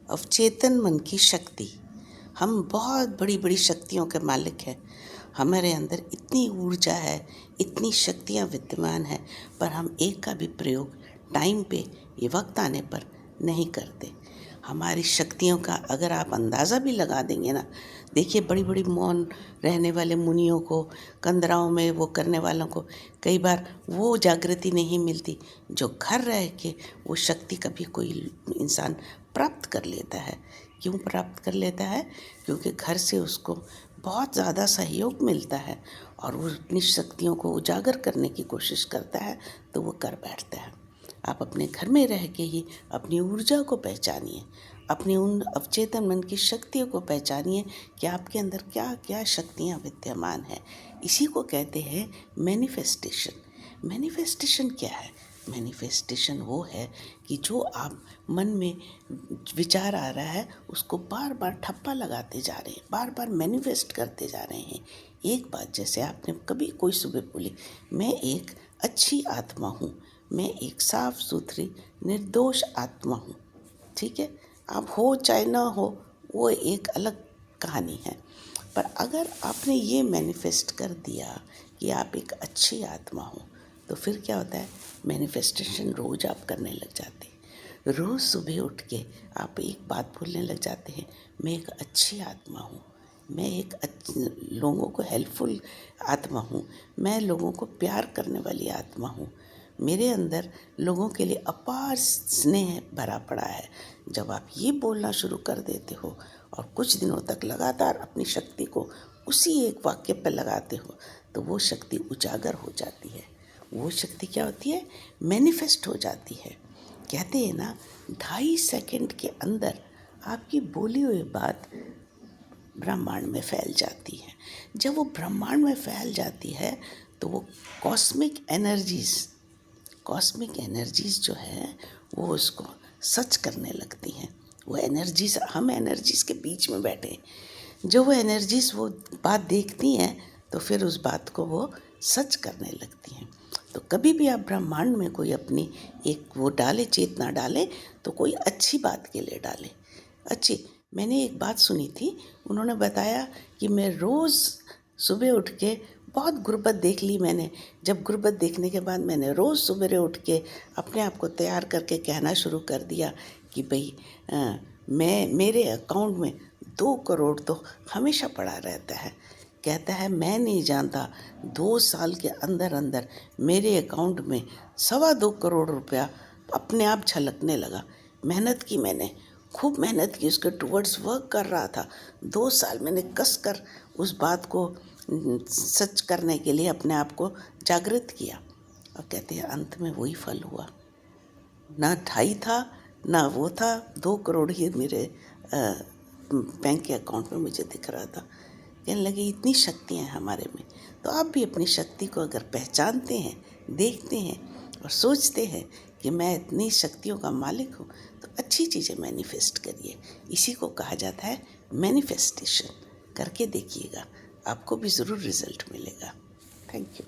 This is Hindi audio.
अवचेतन मन की शक्ति। हम बहुत बड़ी बड़ी शक्तियों के मालिक हैं। हमारे अंदर इतनी ऊर्जा है, इतनी शक्तियाँ विद्यमान हैं, पर हम एक का भी प्रयोग टाइम पे, ये वक्त आने पर नहीं करते। हमारी शक्तियों का अगर आप अंदाज़ा भी लगा देंगे ना, देखिए बड़ी बड़ी मौन रहने वाले मुनियों को, कंदराओं में वो करने वालों को कई बार वो जागृति नहीं मिलती जो घर रह के वो शक्ति कभी कोई इंसान प्राप्त कर लेता है। क्यों प्राप्त कर लेता है? क्योंकि घर से उसको बहुत ज़्यादा सहयोग मिलता है और वो अपनी शक्तियों को उजागर करने की कोशिश करता है, तो वो कर बैठता है। आप अपने घर में रह के ही अपनी ऊर्जा को पहचानिए, अपनी उन अवचेतन मन की शक्तियों को पहचानिए कि आपके अंदर क्या क्या शक्तियाँ विद्यमान हैं। इसी को कहते हैं मैनिफेस्टेशन। मैनिफेस्टेशन क्या है? मैनिफेस्टेशन वो है कि जो आप मन में विचार आ रहा है उसको बार बार ठप्पा लगाते जा रहे हैं, बार बार मैनिफेस्ट करते जा रहे हैं। एक बात, जैसे आपने कभी कोई सुबह बोली, मैं एक अच्छी आत्मा हूँ, मैं एक साफ सुथरी निर्दोष आत्मा हूँ, ठीक है, आप हो चाहे ना हो वो एक अलग कहानी है। पर अगर आपने ये मैनिफेस्ट कर दिया कि आप एक अच्छी आत्मा हो, तो फिर क्या होता है? मैनिफेस्टेशन रोज़ आप करने लग जाते हैं। रोज़ सुबह उठ के आप एक बात बोलने लग जाते हैं, मैं एक अच्छी आत्मा हूँ, मैं एक लोगों को हेल्पफुल आत्मा हूँ, मैं लोगों को प्यार करने वाली आत्मा हूँ, मेरे अंदर लोगों के लिए अपार स्नेह भरा पड़ा है। जब आप ये बोलना शुरू कर देते हो और कुछ दिनों तक लगातार अपनी शक्ति को उसी एक वाक्य पर लगाते हो, तो वो शक्ति उजागर हो जाती है। वो शक्ति क्या होती है? मैनिफेस्ट हो जाती है। कहते हैं ना, 2.5 सेकंड के अंदर आपकी बोली हुई बात ब्रह्मांड में फैल जाती है। जब वो ब्रह्मांड में फैल जाती है तो वो कॉस्मिक एनर्जीज जो है वो उसको सच करने लगती हैं। वो एनर्जीज, हम एनर्जीज के बीच में बैठे हैं। जो वो एनर्जीज वो बात देखती हैं तो फिर उस बात को वो सच करने लगती हैं। तो कभी भी आप ब्रह्मांड में कोई अपनी एक वो डाले, चेतना डाले, तो कोई अच्छी बात के लिए डाले। मैंने एक बात सुनी थी, उन्होंने बताया कि मैं रोज़ सुबह उठ के बहुत गुर्बत देख ली मैंने। जब गुर्बत देखने के बाद मैंने रोज़ सुबह उठ के अपने आप को तैयार करके कहना शुरू कर दिया कि भाई मेरे अकाउंट में 2 करोड़ तो हमेशा पड़ा रहता है। कहता है मैं नहीं जानता 2 साल के अंदर अंदर मेरे अकाउंट में 2.25 करोड़ रुपया अपने आप झलकने लगा। मेहनत की मैंने, खूब मेहनत की, उसके टुवर्ड्स वर्क कर रहा था। 2 साल मैंने कस कर उस बात को सच करने के लिए अपने आप को जागृत किया। और कहते हैं अंत में वही फल हुआ। ना 2.5 था, ना वो था, 2 करोड़ ही मेरे बैंक के अकाउंट में मुझे दिख रहा था। कहने लगे इतनी शक्तियाँ हैं हमारे में। तो आप भी अपनी शक्ति को अगर पहचानते हैं, देखते हैं और सोचते हैं कि मैं इतनी शक्तियों का मालिक हूँ, तो अच्छी चीज़ें मैनिफेस्ट करिए। इसी को कहा जाता है मैनिफेस्टेशन। करके देखिएगा, आपको भी ज़रूर रिजल्ट मिलेगा। Thank you.